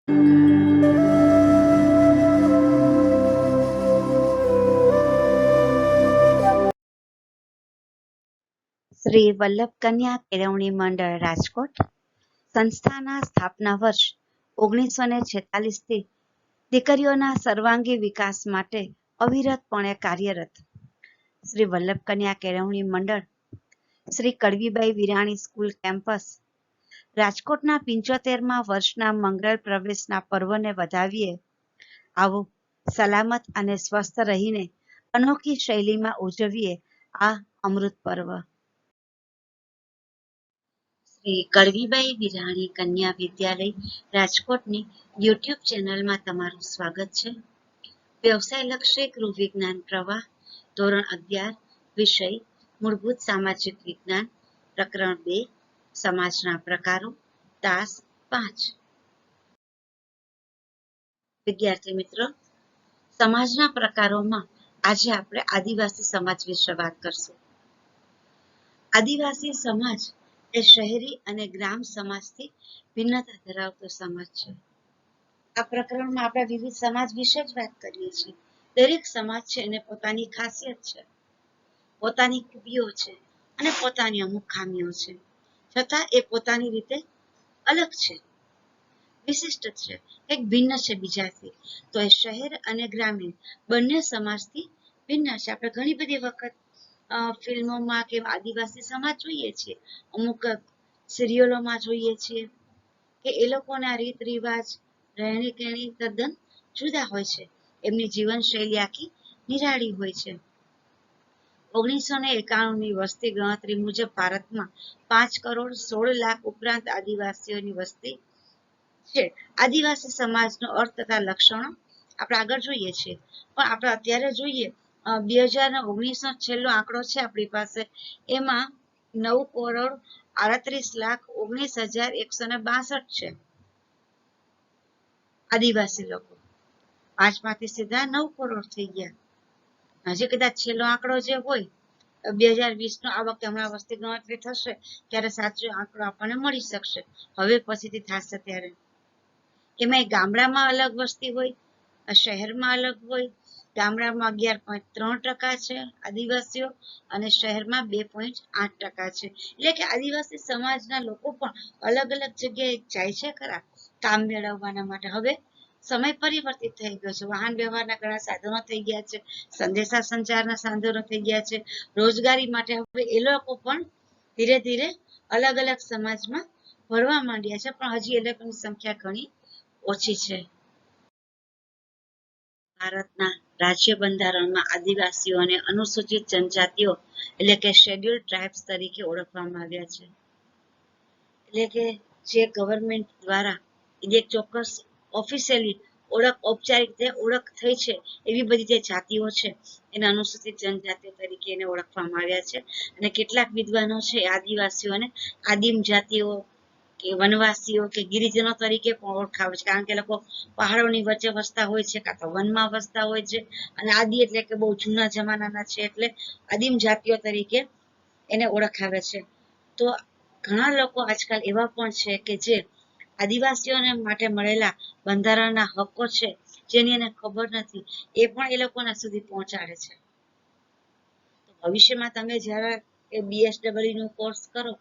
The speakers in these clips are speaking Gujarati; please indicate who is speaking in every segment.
Speaker 1: શ્રી વલ્લભ કન્યા કેળવણી મંડળ રાજકોટ સંસ્થાના સ્થાપના વર્ષ 1946 થી દીકરીઓના સર્વાંગી વિકાસ માટે અવિરતપણે કાર્યરત શ્રી વલ્લભ કન્યા કેળવણી મંડળ શ્રી કડવીબાઈ વિરાણી સ્કૂલ કેમ્પસ રાજકોટના 75મા વર્ષના મંગળ પ્રવેશના પર્વને વધાવીએ. આવો સલામત અને સ્વસ્થ રહીને અનોખી શૈલીમાં ઉજવીએ આ અમૃત પર્વ. શ્રી કડવીબાઈ વિરાણી કન્યા વિદ્યાલય રાજકોટની યુટ્યુબ ચેનલમાં તમારું સ્વાગત છે. વ્યવસાયલક્ષી ગૃહ વિજ્ઞાન પ્રવાહ ધોરણ 11 વિષય મૂળભૂત સામાજિક વિજ્ઞાન પ્રકરણ 2 સમાજના પ્રકારો તાસ 5. વિદ્યાર્થી મિત્રો, સમાજના પ્રકારોમાં આજે આપણે આદિવાસી સમાજ વિશે વાત કરશું. આદિવાસી સમાજ એ શહેરી અને ગ્રામ સમાજથી ભિન્નતા ધરાવતો સમાજ છે. આ પ્રકરણમાં આપણે વિવિધ સમાજ વિશે જ વાત કરીએ છીએ. દરેક સમાજ છે એને પોતાની ખાસિયત છે, પોતાની ખૂબીઓ છે અને પોતાની અમુક ખામીઓ છે, છતાં એ પોતાની રીતે અલગ છે, વિશિષ્ટ છે, એક ભિન્ન છે બીજાથી. તો એ શહેર અને ગ્રામીણ બંને સમાજથી ભિન્ન છે. આપણે ઘણી બધી વખત ફિલ્મોમાં કે આદિવાસી સમાજ જોઈએ છીએ, અમુક સિરિયલોમાં જોઈએ છીએ કે એ લોકોના રીત રિવાજ રહેણી કહેણી તદ્દન જુદા હોય છે. એમની જીવનશૈલી આખી નિરાળી હોય છે. 1991ની વસ્તી ગણતરી મુજબ ભારતમાં 5,16,00,000 ઉપરાંત આદિવાસીઓની વસ્તી છે. આદિવાસી સમાજનો અર્થ તથા લક્ષણો આપણે આગળ જોઈએ છીએ, પણ આપણે અત્યારે જોઈએ 2019નો છેલ્લો આંકડો છે આપણી પાસે, એમાં 9,38,19,162 છે આદિવાસી લોકો. 5માંથી સીધા 9 કરોડ થઈ ગયા. હજી કદાચ છેલ્લો આંકડો જે હોય 2020નો, આ વખતે હમણાં વસ્તી ગણતરી થશે ત્યારે સાચો આંકડો આપણને મળી શકશે. હવે પછીથી થશે ત્યારે એમાં ગામડામાં અલગ વસ્તી હોય, શહેરમાં અલગ હોય. ગામડામાં 11.3% છે આદિવાસીઓ અને શહેરમાં 2.8% છે. એટલે કે આદિવાસી સમાજના લોકો પણ અલગ અલગ જગ્યાએ જાય છે ખરા કામ મેળવવાના માટે. હવે સમય પરિવર્તિત થઈ ગયો છે, વાહન વ્યવહારના ઘણા સાધનો થઈ ગયા છે, સંદેશા સંચારના સાધનો થઈ ગયા છે, રોજગારી માટે હવે એ લોકો પણ ધીરે ધીરે અલગ અલગ સમાજમાં ભળવા માંડ્યા છે, પણ હજી એ લોકોની સંખ્યા ઘણી ઓછી છે. ભારતના રાજ્ય બંધારણમાં આદિવાસીઓને અનુસૂચિત જનજાતિઓ એટલે કે શેડ્યુલ્ડ ટ્રાઇબ્સ તરીકે ઓળખવામાં આવ્યા છે. એટલે કે જે ગવર્મેન્ટ દ્વારા એક ચોક્કસ ઓફિશિયલી ઔપચારિક રીતે ઓળખ થઈ છે એવી બધી જે જાતિઓ છે એને અનુસૂચિત જનજાતિઓ તરીકે એને ઓળખવામાં આવ્યા છે. અને કેટલાક વિદ્વાનો છે આદિવાસીઓને આદિમ જાતિઓ કે વનવાસીઓ કે ગિરિજનો તરીકે પણ ઓળખાવે છે, કારણ કે લોકો પહાડોની વચ્ચે વસતા હોય છે કાં તો વનમાં વસતા હોય છે. અને આદિ એટલે કે બહુ જૂના જમાનાના છે, એટલે આદિમ જાતિઓ તરીકે એને ઓળખાવે છે. તો ઘણા લોકો આજકાલ એવા પણ છે કે જે આદિવાસીઓને માટે મળેલા બંધારણના હકો છે જેની એને ખબર નથી, એ પણ એ લોકોના સુધી પહોંચાડે છે. તો ભવિષ્યમાં તમે જ્યારે BSW નો કોર્સ કરો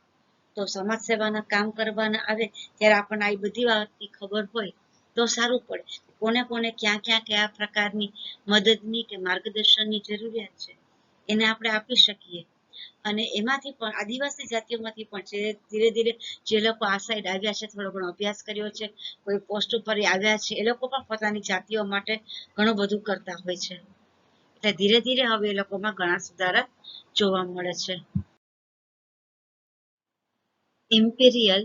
Speaker 1: તો સમાજ સેવાના કામ કરવાના આવે ત્યારે આપણને આ બધી વાતની ખબર હોય તો સારું પડે. કોને કોને ક્યાં ક્યાં કયા પ્રકારની મદદની કે માર્ગદર્શનની જરૂરિયાત છે એને આપણે આપી શકીએ. અને એમાંથી પણ આદિવાસી જાતિઓમાંથી પણ ધીરે ધીરે જે લોકો આ સાઈડ આવ્યા છે, થોડો ઘણો અભ્યાસ કર્યો છે, કોઈ પોસ્ટ ઉપર આવ્યા છે, એ લોકો પણ પોતાની જાતિઓ માટે ઘણું બધું કરતા હોય છે. એટલે ધીરે ધીરે હવે એ લોકોમાં ઘણા સુધારા જોવા મળે છે. ઇમ્પિરિયલ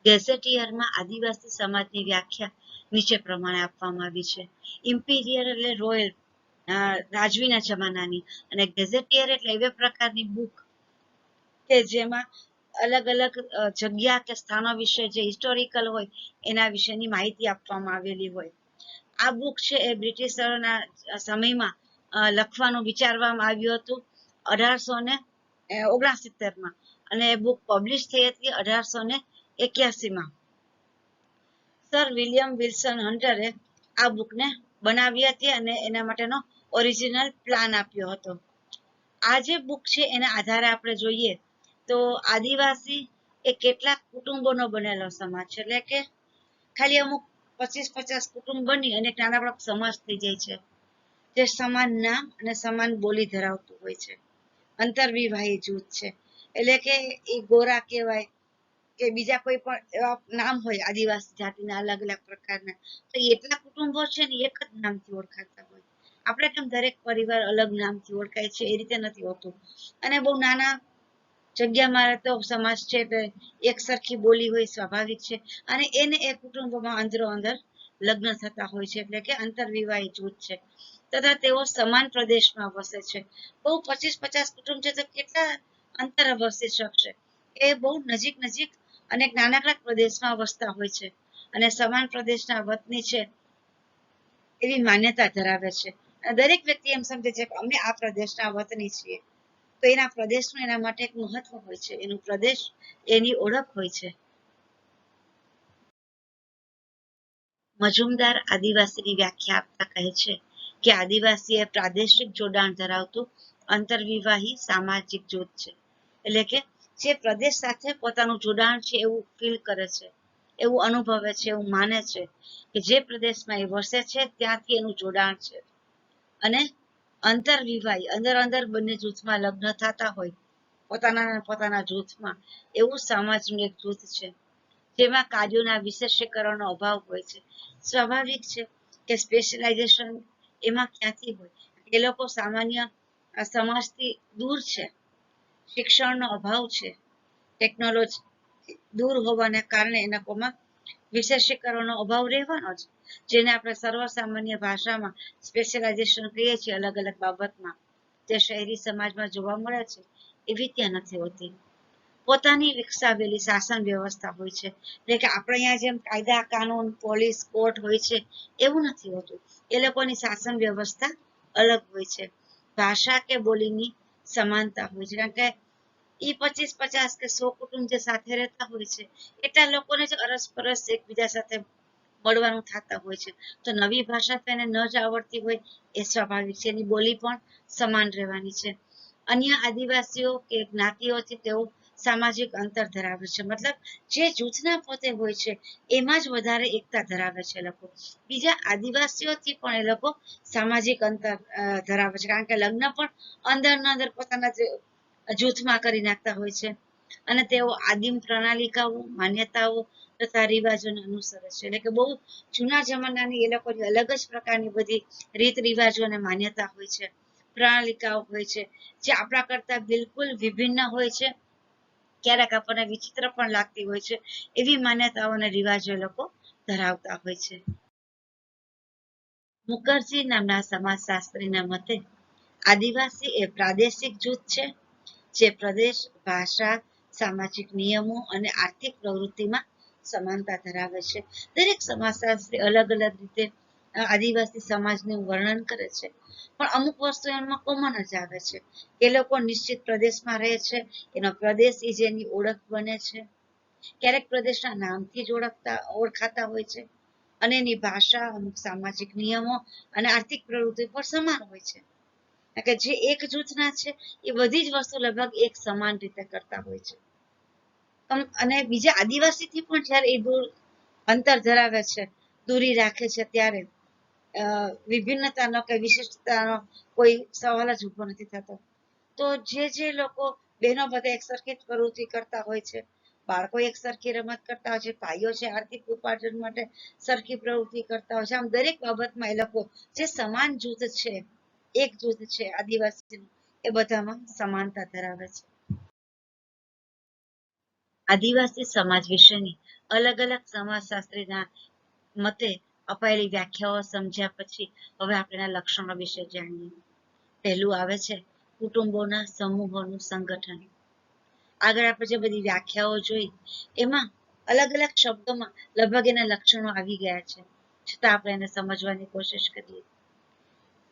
Speaker 1: ગેઝેટિયરમાં આદિવાસી સમાજની વ્યાખ્યા નીચે પ્રમાણે આપવામાં આવી છે. ઇમ્પિરિયલ એટલે રોયલ, રાજવીના જમાનાની, અને ગેઝેટિયર એટલે એવા પ્રકારની બુક કે જેમાં અલગ અલગ જગ્યા કે સ્થાનો વિશે જે હિસ્ટોરિકલ હોય એના વિશેની માહિતી આપવામાં આવેલી હોય. આ બુક છે એ બ્રિટિશરોના સમયમાં લખવાનું વિચારવામાં આવ્યું હતું 1869માં, અને એ બુક પબ્લિશ થઈ હતી 1881માં. સર વિલિયમ વિલ્સન હન્ટરે આ બુકને બનાવી હતી અને એના માટેનો ઓરિજિનલ પ્લાન આપ્યો હતો. આ જે બુક છે એના આધારે આપણે જોઈએ તો આદિવાસી એ કેટલાક કુટુંબોનો બનેલો સમાજ છે, એટલે કે ખાલી અમુક 25-50 કુટુંબ બની અને એક નાનકડો સમાજ થઈ જાય છે, જે સમાન નામ અને સમાન બોલી ધરાવતું હોય છે. અંતરવિવાહી જૂથ છે, એટલે કે એ ગોરા કહેવાય કે બીજા કોઈ પણ એવા નામ હોય આદિવાસી જાતિના અલગ અલગ પ્રકારના, તો એટલા કુટુંબો છે ને એક જ નામથી ઓળખાતા હોય. આપણે કેમ દરેક પરિવાર અલગ નામથી ઓળખાય છે એ રીતે નથી હોતું. અને બહુ નાના જગ્યામાં તો સમાજ છે તો એક સરખી બોલી હોય સ્વાભાવિક છે, અને એને એ કુટુંબોમાં અંદરો અંદર લગ્ન થતા હોય છે, એટલે કે આંતરવિવાહી જૂથ છે. તથા તેઓ સમાન પ્રદેશમાં વસે છે. બહુ 25-50 કુટુંબ છે તો કેટલા અંતર વસી શકશે? એ બહુ નજીક નજીક અને નાનકડા પ્રદેશમાં વસતા હોય છે, અને સમાન પ્રદેશના વતની છે એવી માન્યતા ધરાવે છે. દરેક વ્યક્તિ એમ સમજે છે કે અમે આ પ્રદેશના વતની છીએ, તો એના પ્રદેશનું એના માટે એક મહત્વ હોય છે, એનું પ્રદેશ એની ઓળખ હોય છે. મજુમદાર આદિવાસીની વ્યાખ્યા આપતા કહે છે કે આદિવાસી એ પ્રાદેશિક જોડાણ ધરાવતું આંતરવિવાહી સામાજિક જૂથ છે, એટલે કે જે પ્રદેશ સાથે પોતાનું જોડાણ છે એવું ફીલ કરે છે, એવું અનુભવે છે, એવું માને છે કે જે પ્રદેશમાં એ વસે છે ત્યાંથી એનું જોડાણ છે. અને અંતરવિવાહી અંદર અંદર બંને જૂથમાં લગ્ન થતા હોય પોતાના જૂથમાં, એવું સમાજનું એક જૂથ છે જેમાં કાર્યોના વિશેષીકરણનો અભાવ હોય છે. સ્વાભાવિક છે કે સ્પેશિયલાઇઝેશન એમાં ક્યાંથી હોય? એ લોકો સામાન્ય સમાજથી દૂર છે, શિક્ષણનો અભાવ છે, ટેકનોલોજી દૂર હોવાના કારણે એ લોકોમાં વિશેષીકરણનો અભાવ રહેવાનો જ, જેને આપણે સર્વસામાન્ય ભાષામાં સ્પેશિયલાઇઝેશન કહીએ છીએ અલગ અલગ બાબતમાં, જે શહેરી સમાજમાં જોવા મળે છે એવી ત્યાં નથી હોતી. પોતાની વિકસાવેલી શાસન વ્યવસ્થા હોય છે, એટલે કે આપણે અહીંયા જેમ કાયદા કાનૂન પોલીસ કોર્ટ હોય છે એવું નથી હોતું. એ લોકોની શાસન વ્યવસ્થા અલગ હોય છે. ભાષા કે બોલીની સમાનતા હોય છે, કારણ કે એ 25-50 કે 100 કુટુંબ જે સાથે રહેતા હોય છે એટલા લોકોને જ અરસપરસ એકબીજા સાથે મળવાનું થતા હોય છે, તો નવી ભાષા તો એને ન જ આવડતી હોય એ સ્વાભાવિક છે, એની બોલી પણ સમાન રહેવાની છે. અન્ય આદિવાસીઓ કે જ્ઞાતિઓથી તેઓ સામાજિક અંતર ધરાવે છે, મતલબ જે જૂથના પોતે હોય છે એમાં જ વધારે એકતા ધરાવે છે લોકો. બીજા આદિવાસીઓથી પણ એ લોકો સામાજિક અંતર ધરાવે છે, કારણ કે લગ્ન પણ અંદર પોતાના જૂથમાં કરી નાખતા હોય છે, અને તેઓ આદિમ પ્રણાલિકાઓ માન્યતાઓ તથા રિવાજોને અનુસરે છે, એટલે કે બહુ જૂના જમાનાની એ લોકોની અલગ જ પ્રકારની બધી રીત રિવાજો અને માન્યતા હોય છે, પ્રણાલિકાઓ હોય છે, જે આપણા કરતા બિલકુલ વિભિન્ન હોય છે, ક્યારેક આપણને વિચિત્ર પણ લાગતી હોય છે. એવી માન્યતાઓ અને રિવાજો લોકો ધરાવતા હોય છે. મુખર્જી નામના સમાજશાસ્ત્રીના મતે આદિવાસી એ પ્રાદેશિક જૂથ છે જે પ્રદેશ, ભાષા, સામાજિક નિયમો અને આર્થિક પ્રવૃત્તિમાં સમાનતા ધરાવે છે. દરેક સમાજશાસ્ત્રી અલગ અલગ રીતે આદિવાસી સમાજનું વર્ણન કરે છે, પણ અમુક વસ્તુ એમાં કોમન જ આવે છે. એ લોકો નિશ્ચિત પ્રદેશમાં રહે છે, એનો પ્રદેશ એ જેની ઓળખ બને છે, ક્યારેક પ્રદેશના નામથી જ ઓળખાતા હોય છે, અને એની ભાષા, અમુક સામાજિક નિયમો અને આર્થિક પ્રવૃત્તિ પર સમાન હોય છે. કે જે એક જૂથના છે એ બધી જ વસ્તુ લગભગ એક સમાન રીતે કરતા હોય છે. અને બીજા આદિવાસીથી પણ જ્યારે એ દૂર અંતર ધરાવે છે, દૂરી રાખે છે, ત્યારે વિભિન્નતાનો કે વિશિષ્ટતાનો કોઈ સવાલ જ ઉભો નથી થતો. તો જે લોકો બહેનો બધા એક સરખી જ પ્રવૃત્તિ કરતા હોય છે, બાળકો એક સરખી રમત કરતા હોય છે, ભાઈઓ છે આર્થિક ઉપાર્જન માટે સરખી પ્રવૃત્તિ કરતા હોય છે, આમ દરેક બાબતમાં એ લોકો જે સમાન જૂથ છે, એક જૂથ છે આદિવાસીનું, એ બધામાં સમાનતા ધરાવે છે. આદિવાસી સમાજ વિશેની અલગ અલગ સમાજશાસ્ત્રીના મતે અપાયેલી વ્યાખ્યાઓ સમજ્યા પછી હવે આપણે એના લક્ષણો વિશે જાણીએ. પહેલું આવે છે કુટુંબોના સમૂહોનું સંગઠન. આગળ આપણે જે બધી વ્યાખ્યાઓ જોઈ એમાં અલગ અલગ શબ્દોમાં લગભગ એના લક્ષણો આવી ગયા છે, છતાં આપણે એને સમજવાની કોશિશ કરીએ.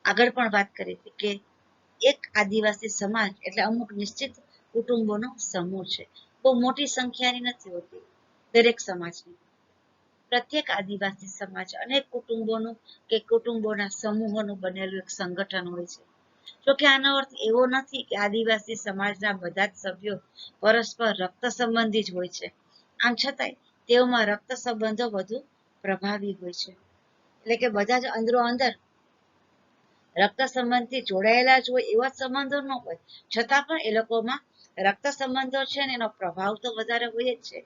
Speaker 1: આગળ પણ વાત કરી હતી કે એક આદિવાસી સમાજ એટલે અમુક નિશ્ચિત કુટુંબોનો સમૂહ છે, બહુ મોટી સંખ્યાની નથી હોતી દરેક સમાજની. પ્રત્યેક આદિવાસી સમાજ અનેક કુટુંબોનું કે કુટુંબોના સમૂહોનું બનેલું એક સંગઠન હોય છે. જોકે આનો અર્થ એવો નથી કે આદિવાસી સમાજના બધા જ સભ્યો પરસ્પર રક્ત સંબંધી જ હોય છે. આમ છતાંય તેઓમાં રક્ત સંબંધો વધુ પ્રભાવી હોય છે. એટલે કે બધા જ અંદરો અંદર રક્ત સંબંધથી જોડાયેલા જ હોય એવા સંબંધો ન હોય, છતાં પણ એ લોકોમાં રક્ત સંબંધો છે ને એનો પ્રભાવ તો વધારે હોય જ છે.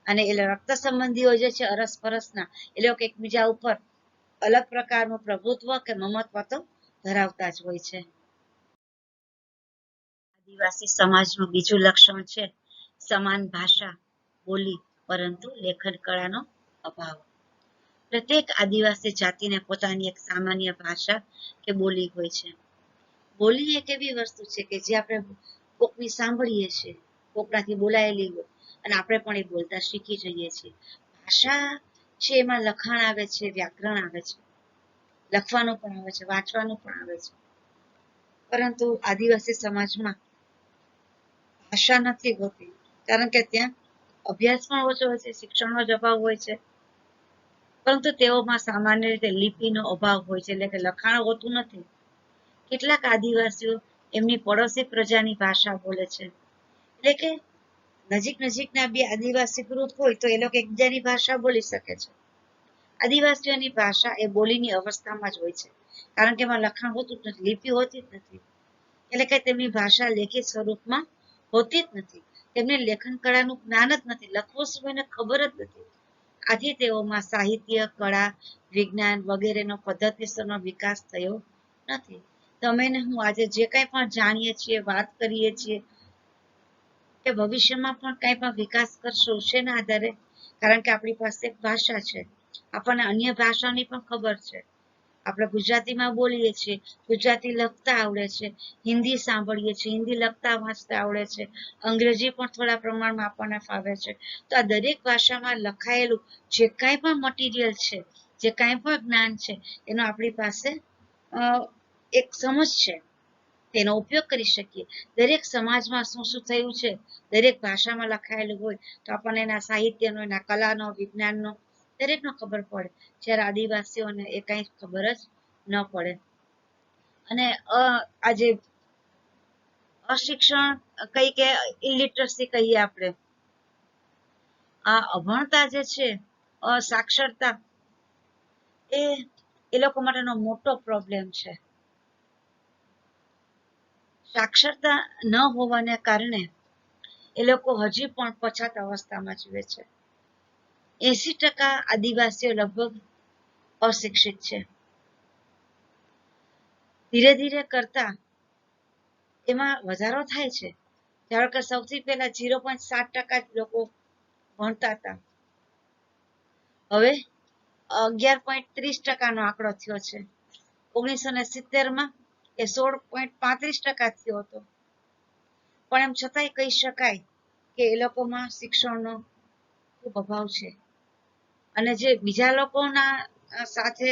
Speaker 1: અને એ રક્ત સંબંધીઓ જે છે અરસપરસના, એ લોકો એકબીજા ઉપર અલગ પ્રકારનું પ્રભુત્વ કે મમત્વ તો ધરાવતા જ હોય છે. આદિવાસી સમાજનું બીજું લક્ષણ છે સમાન ભાષા બોલી, પરંતુ લેખન કળાનો અભાવ. પ્રત્યેક આદિવાસી જાતિને પોતાની એક સામાન્ય ભાષા કે બોલી હોય છે. બોલી એક એવી વસ્તુ છે કે જે આપણે કોકની સાંભળીએ છીએ, કોકનાથી બોલાયેલી હોય અને આપણે પણ એ બોલતા શીખી જઈએ છીએ. ભાષા છે એમાં લખાણ આવે છે, વ્યાકરણ આવે છે, લખવાનું પણ આવે છે, વાંચવાનું પણ આવે છે. પરંતુ આદિવાસી સમાજમાં ભાષા નથી હોતી, કારણ કે ત્યાં અભ્યાસ પણ ઓછો હોય છે, શિક્ષણનો જ અભાવ હોય છે. પરંતુ તેઓમાં સામાન્ય રીતે લિપિનો અભાવ હોય છે, એટલે કે લખાણ હોતું નથી. કેટલાક આદિવાસીઓ એમની પડોશી પ્રજાની ભાષા બોલે છે. એટલે કે નજીકના બે આદિવાસી ગ્રુપ હોય તો એ લોકો એકબીજાની ભાષા બોલી શકે છે. આદિવાસીઓની ભાષા એ બોલીની અવસ્થામાં જ હોય છે, કારણ કે એમાં લખાણ હોતું જ નથી, લિપિ હોતી જ નથી. એટલે કે તેમની ભાષા લેખિત સ્વરૂપમાં હોતી જ નથી. તેમને લેખન કળાનું જ્ઞાન જ નથી, લખવું શું એને ખબર જ નથી. આથી તેઓમાં સાહિત્ય, કળા, વિજ્ઞાન વગેરેનો પદ્ધતિસરનો વિકાસ થયો નથી. તમે ને હું આજે જે કંઈ પણ જાણીએ છીએ, વાત કરીએ છીએ કે ભવિષ્યમાં પણ કંઈ પણ વિકાસ કરશું શેના આધારે? કારણ કે આપણી પાસે એક ભાષા છે, આપણને અન્ય ભાષાની પણ ખબર છે. આપણે ગુજરાતીમાં બોલીએ છીએ, ગુજરાતી લખતા આવડે છે, હિન્દી સાંભળીએ છીએ, હિન્દી લખતા વાંચતા આવડે છે, અંગ્રેજી પણ થોડા પ્રમાણમાં આપણને ફાવે છે. તો આ દરેક ભાષામાં લખાયેલું જે કાંઈ પણ મટીરિયલ છે, જે કાંઈ પણ જ્ઞાન છે, એનો આપણી પાસે એક સમજ છે, તેનો ઉપયોગ કરી શકીએ. દરેક સમાજમાં શું શું થયું છે, દરેક ભાષામાં લખાયેલું હોય તો આપણને એના સાહિત્યનો, એના કલાનો, વિજ્ઞાનનો દરેકનો ખબર પડે. જ્યારે આદિવાસીઓને એ કંઈ ખબર જ ન પડે. અને આજે અશિક્ષણ કઈ કે ઇલિટરસી કહીએ આપણે, આ અભણતા જે છે, અસાક્ષરતા, એ લોકો માટેનો મોટો પ્રોબ્લેમ છે. સાક્ષરતા ન હોવાને કારણે એ લોકો હજી પણ પછાત અવસ્થામાં જીવે છે. 80% આદિવાસીઓ લગભગ અશિક્ષિત છે. ધીરે ધીરે કરતા એમાં વધારો થાય છે. ધારો કે સૌથી પહેલા 0.7% લોકો ભણતા હતા, હવે 11.30% આંકડો થયો છે. 1970માં એ 16.35% થયો હતો. પણ એમ છતાંય કહી શકાય કે એ લોકોમાં શિક્ષણનો ખૂબ અભાવ છે. અને જે બીજા લોકોના સાથે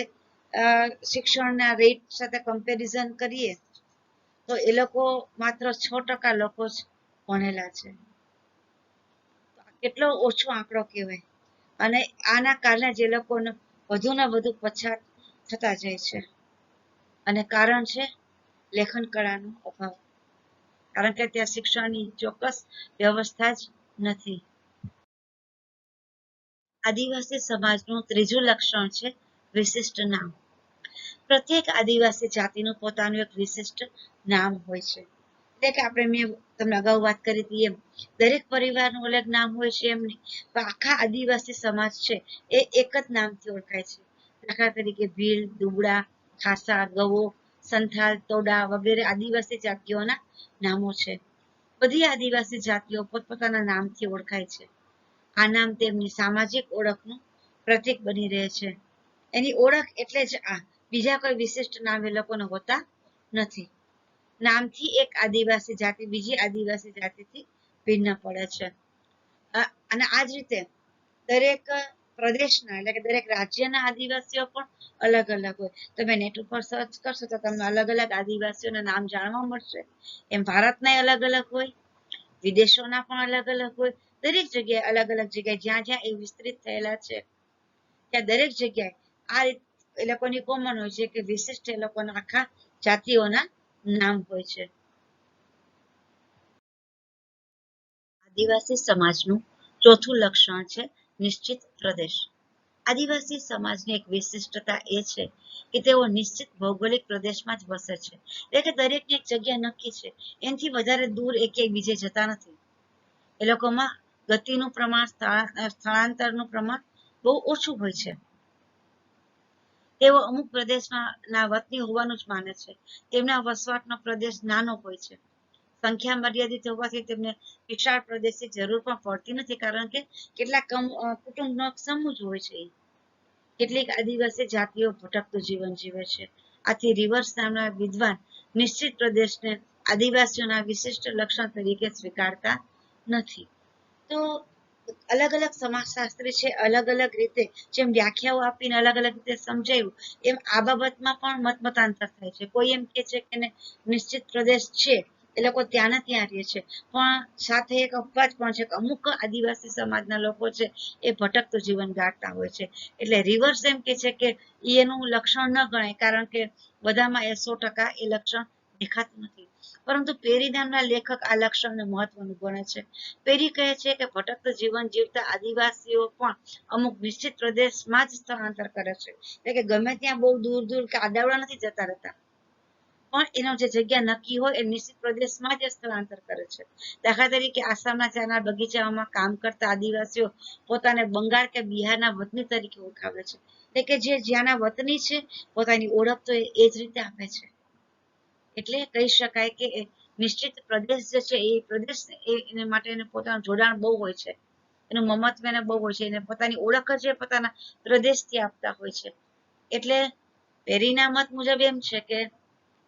Speaker 1: શિક્ષણના રેટ સાથે કમ્પેરિઝન કરીએ તો એ લોકો માત્ર 6% લોકો જ ભણેલા છે. કેટલો ઓછો આંકડો કહેવાય. અને આના કારણે જે લોકોને વધુ ને વધુ પછાત થતા જાય છે. અને કારણ છે લેખન કળાનો અભાવ, કારણ કે ત્યાં શિક્ષણની ચોક્કસ વ્યવસ્થા જ નથી. આદિવાસી સમાજનું ત્રીજું લક્ષણ છે વિશિષ્ટ નામ. પ્રત્યેક આદિવાસી જાતિનું પોતાનું એક વિશિષ્ટ નામ હોય છે. એટલે કે આપણે મેં તમને અગાઉ વાત કરી હતી એમ દરેક પરિવારનું અલગ નામ હોય છે એમ નહીં, પણ આખા આદિવાસી સમાજ છે એ એક જ નામથી ઓળખાય છે. દાખલા તરીકે ભીલ, દુબળા, ખાસા, ગવો, સંથાલ, તોડા વગેરે આદિવાસી જાતિઓના નામો છે. બધી આદિવાસી જાતિઓ પોતપોતાના નામથી ઓળખાય છે. આ નામ તેમની સામાજિક ઓળખનું પ્રતીક બની રહે છે. એની ઓળખ એટલે જ આ, બીજા કોઈ વિશિષ્ટ નામ એ લોકોને હોતા નથી. નામથી એક આદિવાસી જાતિ બીજી આદિવાસી જાતિથી ભિન્ન પડે છે. અને આ જ રીતે દરેક પ્રદેશના એટલે કે દરેક રાજ્યના આદિવાસીઓ પણ અલગ અલગ હોય. તમે નેટ ઉપર સર્ચ કરશો તો તમને અલગ અલગ આદિવાસીઓના નામ જાણવા મળશે. એમ ભારતના અલગ અલગ હોય, વિદેશોના પણ અલગ અલગ હોય. દરેક જગ્યાએ અલગ અલગ જગ્યાએ જ્યાં જ્યાં એ વિસ્તૃત થયેલા છે ત્યાં દરેક જગ્યાએ આ એ લોકોની કોમન હોય છે કે વિશિષ્ટ એ લોકોના આખા જાતિઓના નામ હોય છે. આદિવાસી સમાજનું ચોથું લક્ષણ છે નિશ્ચિત પ્રદેશ. આદિવાસી સમાજની એક વિશિષ્ટતા એ છે કે તેઓ નિશ્ચિત ભૌગોલિક પ્રદેશમાં જ વસે છે. એટલે કે દરેકની એક જગ્યા નક્કી છે, એનાથી વધારે દૂર એકેય બીજે જતા નથી. એ લોકોમાં ગતિનું પ્રમાણ, સ્થળાંતરનું પ્રમાણ બહુ ઓછું હોય છે. તેઓ અમુક પ્રદેશમાં ના વતની હોવાનું જ માને છે. તેમના વસવાટનો પ્રદેશ નાનો હોય છે. સંખ્યા મર્યાદિત હોવાથી તેમને વિશાળ પ્રદેશની જરૂર પણ પડતી નથી, કારણ કે કેટલાક કુટુંબનો સમૂહ જ હોય છે. કેટલીક આદિવાસી જાતિઓ ભટકતું જીવન જીવે છે. આથી રિવર્સ નામના વિદ્વાન નિશ્ચિત પ્રદેશને આદિવાસીઓના વિશિષ્ટ લક્ષણ તરીકે સ્વીકારતા નથી. તો અલગ અલગ સમાજશાસ્ત્રી છે, અલગ અલગ રીતે જેમ વ્યાખ્યાઓ આપીને અલગ અલગ રીતે સમજાવ્યું, એમ આ બાબતમાં પણ મતમતાંતર થાય છે. કોઈ એમ કે છે કે નિશ્ચિત પ્રદેશ છે, એ લોકો ત્યાંના ત્યાં રહે છે, પણ સાથે એક અપવાદ પણ છે કે અમુક આદિવાસી સમાજના લોકો છે એ ભટકતું જીવન ગાળતા હોય છે. એટલે રિવર્સ એમ કે છે કે એનું લક્ષણ ન ગણાય, કારણ કે બધામાં એ 100% એ લક્ષણ દેખાતું નથી. પરંતુ પેરી નામના લેખક આ લક્ષણને મહત્વનું ગણે છે. પેરી કહે છે કે ભટકતું જીવન જીવતા આદિવાસીઓ પણ અમુક નિશ્ચિત પ્રદેશમાં જ સ્થળાંતર કરે છે. એટલે કે ગમે ત્યાં બહુ દૂર દૂર કે આડાવડા નથી જતા રહેતા, પણ એનો જે જગ્યા નક્કી હોય એ નિશ્ચિત પ્રદેશમાં જ સ્થળાંતર કરે છે. દાખલા તરીકે આસામના ચાના બગીચાઓમાં કામ કરતા આદિવાસીઓ પોતાને બંગાળ કે બિહારના વતની તરીકે ઓળખાવે છે. એટલે કે જે જ્યાંના વતની છે, પોતાની ઓળખ તો એ જ રીતે આપે છે. એટલે કહી શકાય કે નિશ્ચિત પ્રદેશ જે છે એ પ્રદેશ એને માટે એને પોતાનું જોડાણ બહુ હોય છે, એનું મમત્વ એને બહુ હોય છે, એને પોતાની ઓળખ જ પોતાના પ્રદેશથી આપતા હોય છે. એટલે પેરીના મત મુજબ એમ છે કે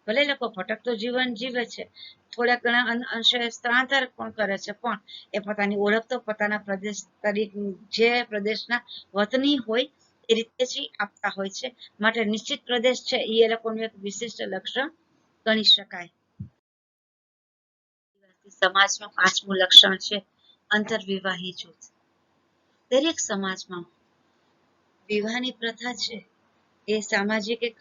Speaker 1: ભલે લોકો ભટકતું જીવન જીવે છે, થોડા ઘણા અંશે સ્થળાંતર પણ કરે છે, પણ એ પોતાની ઓળખ તો પોતાના પ્રદેશ તરીકે જે પ્રદેશના વતની હોય એ રીતે જ આપતા હોય છે. માટે નિશ્ચિત પ્રદેશ છે એ લોકોનું એક વિશિષ્ટ લક્ષણ ગણી શકાય. સમાજનું પાંચમું લક્ષણ છે આંતરવિવાહી જૂથ. દરેક સમાજમાં વિવાહની પ્રથા છે એ સામાજિક એક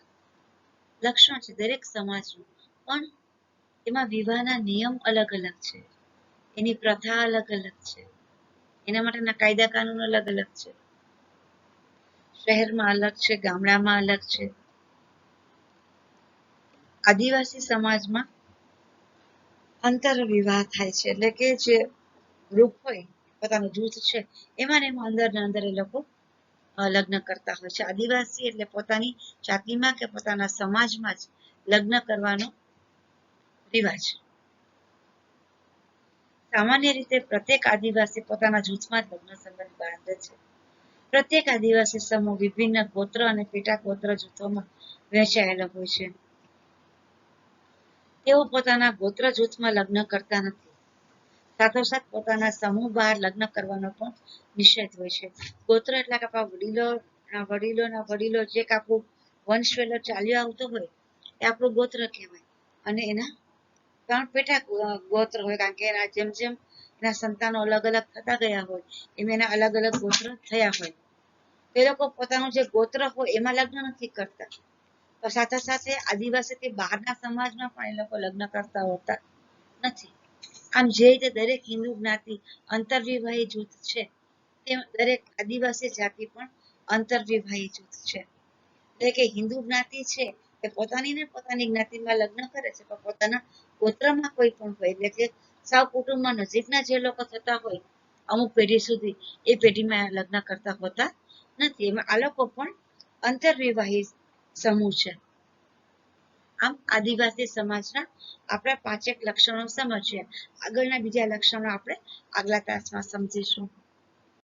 Speaker 1: લક્ષણ છે દરેક સમાજનું, પણ એમાં વિવાહના નિયમ અલગ અલગ છે, એની પ્રથા અલગ અલગ છે, એના માટેના કાયદા કાનૂન અલગ અલગ છે. શહેરમાં અલગ છે, ગામડામાં અલગ છે. આદિવાસી સમાજમાં અંતર વિવાહ થાય છે, એટલે કે જે ગ્રુપ હોય પોતાનું જૂથ છે એમાં ને એમાં અંદર ને અંદર એ લોકો લગ્ન કરતા હોય છે. આદિવાસી એટલે પોતાની જાતિમાં કે પોતાના સમાજમાં જ લગ્ન કરવાનો રિવાજ. સામાન્ય રીતે પ્રત્યેક આદિવાસી પોતાના જૂથમાં જ લગ્ન સંબંધ બાંધે છે. પ્રત્યેક આદિવાસી સમૂહ વિભિન્ન ગોત્ર અને પેટા ગોત્ર જૂથોમાં વહેંચાયેલો હોય છે. તેઓ પોતાના ગોત્ર જૂથમાં લગ્ન કરતા નથી, સાથોસાથ પોતાના સમૂહ બહાર લગ્ન કરવાનો પણ નિષેધ હોય છે. ગોત્ર એટલે કે આપણા વડીલો જે આપણું વંશવેલો ચાલ્યો આવતો હોય એ આપણું ગોત્ર કહેવાય. અને એના ત્રણ પેટા ગોત્ર હોય, કારણ કે એના જેમ જેમ એના સંતાનો અલગ અલગ થતા ગયા હોય એમ એના અલગ અલગ ગોત્ર થયા હોય. તે લોકો પોતાનું જે ગોત્ર હોય એમાં લગ્ન નથી કરતા, તો સાથે સાથે આદિવાસીથી બહારના સમાજમાં પણ એ લોકો લગ્ન કરતા હોતા નથી. આમ જે રીતે દરેક હિન્દુ જ્ઞાતિ આંતરવિવાહી જૂથ છે, તેમ દરેક આદિવાસી જાતિ પણ આંતરવિવાહી જૂથ છે. એટલે કે હિન્દુ જ્ઞાતિ છે એ પોતાની જ્ઞાતિમાં લગ્ન કરે છે, પણ પોતાના ગોત્રમાં કોઈ પણ હોય, એટલે કે સાવ કુટુંબમાં નજીકના જે લોકો થતા હોય અમુક પેઢી સુધી, એ પેઢીમાં લગ્ન કરતા હોતા નથી. એમાં આ લોકો પણ આંતરવિવાહી સમૂહ છે. આમ આદિવાસી સમાજના આપણે 5 લક્ષણો સમજીએ. આગળના બીજા લક્ષણો આપણે આગલા તાસમાં સમજીશું.